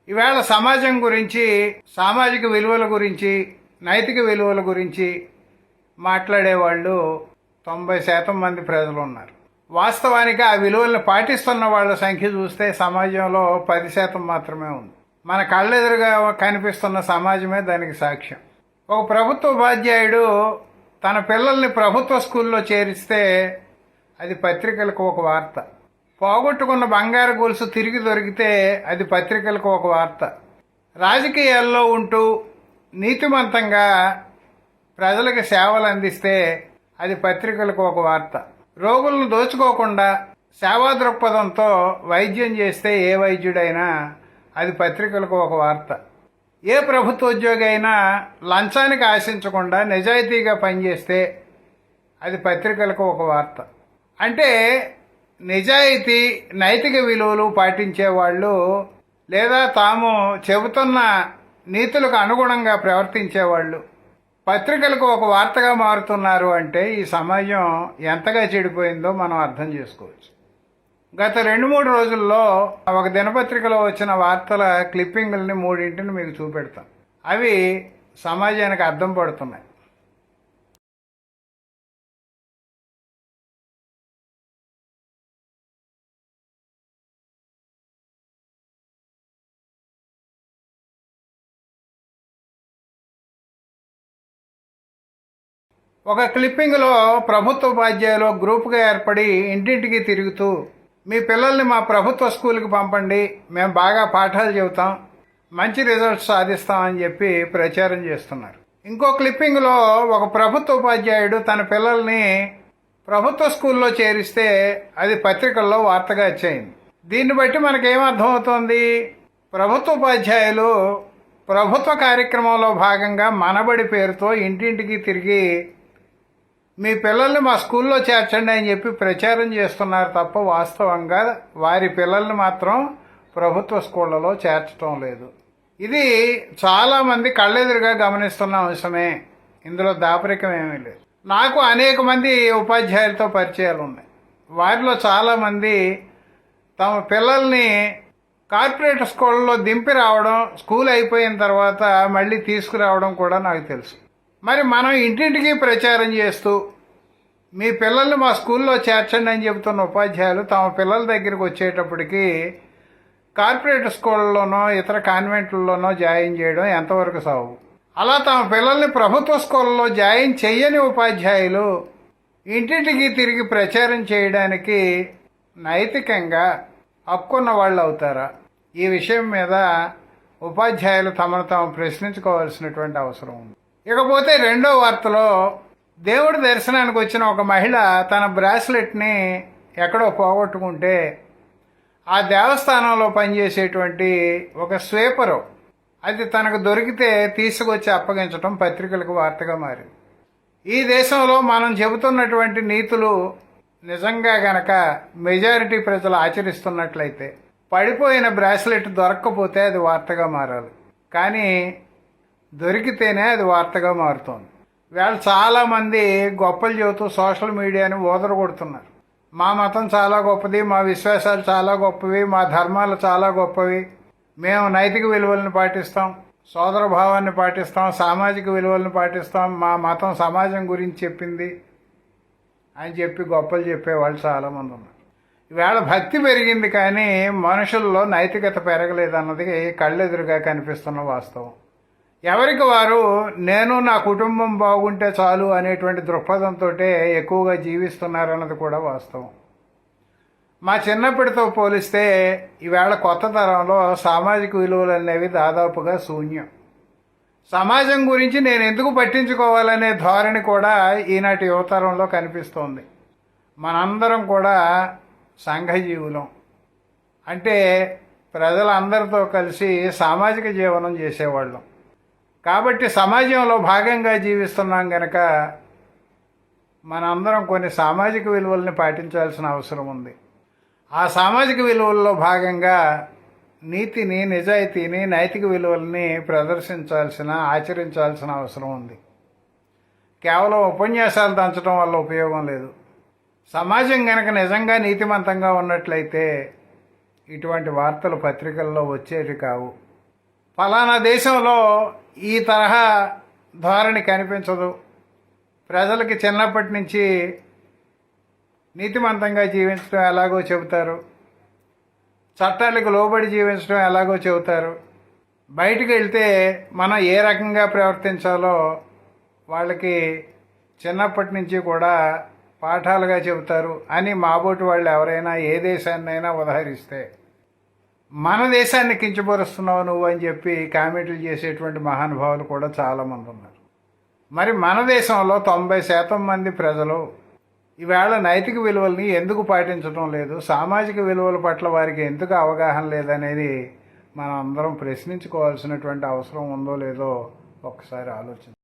ఈవేళ సమాజం గురించి, సామాజిక విలువల గురించి, నైతిక విలువల గురించి మాట్లాడేవాళ్ళు 90% మంది ప్రజలు ఉన్నారు. వాస్తవానికి ఆ విలువలను పాటిస్తున్న వాళ్ళ సంఖ్య చూస్తే సమాజంలో 10% మాత్రమే ఉంది. మన కళ్ళెదురుగా కనిపిస్తున్న సమాజమే దానికి సాక్ష్యం. ఒక ప్రభుత్వ ఉపాధ్యాయుడు తన పిల్లల్ని ప్రభుత్వ స్కూల్లో చేరిస్తే అది పత్రికలకు ఒక వార్త. పోగొట్టుకున్న బంగారు గొలుసు తిరిగి దొరికితే అది పత్రికలకు ఒక వార్త. రాజకీయాల్లో ఉంటూ నీతిమంతంగా ప్రజలకు సేవలు అందిస్తే అది పత్రికలకు ఒక వార్త. రోగులను దోచుకోకుండా సేవా దృక్పథంతో వైద్యం చేస్తే ఏ వైద్యుడైనా అది పత్రికలకు ఒక వార్త. ఏ ప్రభుత్వ ఉద్యోగి అయినా లంచానికి ఆశించకుండా నిజాయితీగా పనిచేస్తే అది పత్రికలకు ఒక వార్త. అంటే నిజాయితీ, నైతిక విలువలు పాటించేవాళ్ళు లేదా తాము చెబుతున్న నీతులకు అనుగుణంగా ప్రవర్తించేవాళ్ళు పత్రికలకు ఒక వార్తగా మారుతున్నారు అంటే ఈ సమాజం ఎంతగా చెడిపోయిందో మనం అర్థం చేసుకోవచ్చు. గత 2-3 రోజుల్లో ఒక దినపత్రికలో వచ్చిన వార్తల క్లిప్పింగుల్ని 3 మీకు చూపెడతాం. అవి సమాజానికి అర్థం పడుతున్నాయి. ఒక క్లిప్పింగ్లో ప్రభుత్వ ఉపాధ్యాయులు గ్రూపుగా ఏర్పడి ఇంటింటికి తిరుగుతూ మీ పిల్లల్ని మా ప్రభుత్వ స్కూల్కి పంపండి, మేము బాగా పాఠాలు చెబుతాం, మంచి రిజల్ట్స్ సాధిస్తామని చెప్పి ప్రచారం చేస్తున్నారు. ఇంకో క్లిప్పింగ్లో ఒక ప్రభుత్వ ఉపాధ్యాయుడు తన పిల్లల్ని ప్రభుత్వ స్కూల్లో చేరిస్తే అది పత్రికల్లో వార్తగా వచ్చాయింది. దీన్ని బట్టి మనకేమర్థమవుతోంది? ప్రభుత్వ ఉపాధ్యాయులు ప్రభుత్వ కార్యక్రమంలో భాగంగా మనబడి పేరుతో ఇంటింటికి తిరిగి మీ పిల్లల్ని మా స్కూల్లో చేర్చండి అని చెప్పి ప్రచారం చేస్తున్నారు తప్ప వాస్తవంగా వారి పిల్లల్ని మాత్రం ప్రభుత్వ స్కూళ్లలో చేర్చడం లేదు. ఇది చాలామంది కళ్ళెదురుగా గమనిస్తున్న అంశమే. ఇందులో దాపరికం ఏమీ లేదు. నాకు అనేక మంది ఉపాధ్యాయులతో పరిచయాలు ఉన్నాయి. వారిలో చాలామంది తమ పిల్లల్ని కార్పొరేట్ స్కూళ్ళలో దింపి రావడం, స్కూల్ అయిపోయిన తర్వాత మళ్ళీ తీసుకురావడం కూడా నాకు తెలుసు. మరి మనం ఇంటింటికి ప్రచారం చేస్తూ మీ పిల్లల్ని మా స్కూల్లో చేర్చండి అని చెబుతున్న ఉపాధ్యాయులు తమ పిల్లల దగ్గరికి వచ్చేటప్పటికి కార్పొరేట్ స్కూళ్ళలోనో ఇతర కాన్వెంట్లలోనో జాయిన్ చేయడం ఎంతవరకు సాగు? అలా తమ పిల్లల్ని ప్రభుత్వ స్కూళ్ళలో జాయిన్ చెయ్యని ఉపాధ్యాయులు ఇంటింటికి తిరిగి ప్రచారం చేయడానికి నైతికంగా హక్కున్న వాళ్ళు అవుతారా? ఈ విషయం మీద ఉపాధ్యాయులు తమను తాము ప్రశ్నించుకోవాల్సినటువంటి అవసరం ఉంది. ఇకపోతే రెండో వార్తలో దేవుడి దర్శనానికి వచ్చిన ఒక మహిళ తన బ్రాస్లెట్ని ఎక్కడో పోగొట్టుకుంటే ఆ దేవస్థానంలో పనిచేసేటువంటి ఒక స్వీపరు అది తనకు దొరికితే తీసుకొచ్చి అప్పగించడం పత్రికలకు వార్తగా మారింది. ఈ దేశంలో మనం చెబుతున్నటువంటి నీతులు నిజంగా గనక మెజారిటీ ప్రజలు ఆచరిస్తున్నట్లయితే పడిపోయిన బ్రాస్లెట్ దొరక్కపోతే అది వార్తగా మారాలి. కానీ దొరికితేనే అది వార్తగా మారుతోంది. వీళ్ళు చాలామంది గొప్పలు చెబుతూ సోషల్ మీడియాని ఓదరగొడుతున్నారు. మా మతం చాలా గొప్పది, మా విశ్వాసాలు చాలా గొప్పవి, మా ధర్మాలు చాలా గొప్పవి, మేము నైతిక విలువలను పాటిస్తాం, సోదర భావాన్ని పాటిస్తాం, సామాజిక విలువలను పాటిస్తాం, మా మతం సమాజం గురించి చెప్పింది అని చెప్పి గొప్పలు చెప్పేవాళ్ళు చాలామంది ఉన్నారు. ఈవేళ భక్తి పెరిగింది కానీ మనుషుల్లో నైతికత పెరగలేదన్నది కళ్ళెదురుగా కనిపిస్తున్న వాస్తవం. ఎవరికి వారు నేను నా కుటుంబం బాగుంటే చాలు అనేటువంటి దృక్పథంతో ఎక్కువగా జీవిస్తున్నారన్నది కూడా వాస్తవం. మా చిన్నప్పటితో పోలిస్తే ఈవేళ కొత్త తరంలో సామాజిక విలువలు అనేవి దాదాపుగా శూన్యం. సమాజం గురించి నేను ఎందుకు పట్టించుకోవాలనే ధోరణి కూడా ఈనాటి యువతరంలో కనిపిస్తోంది. మనందరం కూడా సంఘజీవులం. అంటే ప్రజలందరితో కలిసి సామాజిక జీవనం చేసేవాళ్ళం. కాబట్టి సమాజంలో భాగంగా జీవిస్తున్నాం గనక మనందరం కొన్ని సామాజిక విలువల్ని పాటించాల్సిన అవసరం ఉంది. ఆ సామాజిక విలువల్లో భాగంగా నీతిని, నిజాయితీని, నైతిక విలువల్ని ప్రదర్శించాల్సిన, ఆచరించాల్సిన అవసరం ఉంది. కేవలం ఉపన్యాసాలు దంచడం వల్ల ఉపయోగం లేదు. సమాజం గనక నిజంగా నీతిమంతంగా ఉన్నట్లయితే ఇటువంటి వార్తలు పత్రికల్లో వచ్చేవి కావు. ఫలానా దేశంలో ఈ తరహా ధోరణి కనిపించదు, ప్రజలకి చిన్నప్పటి నుంచి నీతిమంతంగా జీవించడం ఎలాగో చెబుతారు, చట్టాలకు లోబడి జీవించడం ఎలాగో చెబుతారు, బయటికి వెళ్తే మనం ఏ రకంగా ప్రవర్తించాలో వాళ్ళకి చిన్నప్పటి నుంచి కూడా పాఠాలుగా చెబుతారు అని మాబోటి వాళ్ళు ఎవరైనా ఏ దేశాన్నైనా ఉదహరిస్తే, మన దేశాన్ని కించపరుస్తున్నావు నువ్వు అని చెప్పి కామెంట్లు చేసేటువంటి మహానుభావులు కూడా చాలామంది ఉన్నారు. మరి మన దేశంలో 90% మంది ప్రజలు ఈవేళ నైతిక విలువల్ని ఎందుకు పాటించడం లేదు, సామాజిక విలువల పట్ల వారికి ఎందుకు అవగాహన లేదనేది మనం అందరం ప్రశ్నించుకోవాల్సినటువంటి అవసరం ఉందో లేదో ఒక్కసారి ఆలోచించాలి.